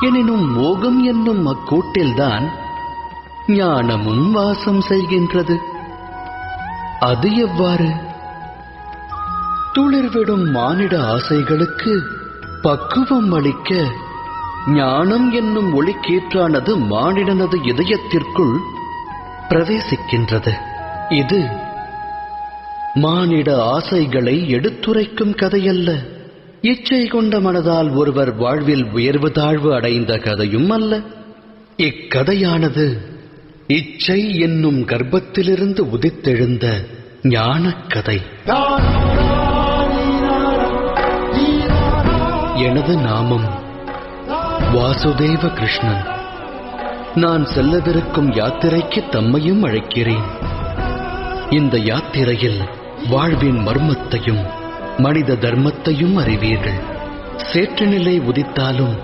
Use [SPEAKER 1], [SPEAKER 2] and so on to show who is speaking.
[SPEAKER 1] எனினும் மோகம் என்னும் அக்கூட்டில்தான் ஞானமும் வாசம் செய்கின்றது. அது எவ்வாறு? துளிர்விடும் மானிட ஆசைகளுக்கு பக்குவம் அளிக்க ஞானம் என்னும் ஒளிக்கீற்றானது மானிடனது இதயத்திற்குள் பிரவேசிக்கின்றது. இது மானிட ஆசைகளை எடுத்துரைக்கும் கதையல்ல. இச்சை கொண்ட மனதால் ஒருவர் வாழ்வில் உயர்வு தாழ்வு அடைந்த கதையும் அல்ல. இக்கதையானது இச்சை என்னும் கர்ப்பத்திலிருந்து உதித்தெழுந்த ஞானக் கதை. எனது நாமம் வாசுதேவ கிருஷ்ணன். நான் செல்லவிருக்கும் யாத்திரைக்கு தம்மையும் அழைக்கிறேன். இந்த யாத்திரையில் வாழ்வின் மர்மத்தையும் மனித தர்மத்தையும் அறிவீர்கள். சேற்று நிலை உதித்தாலும்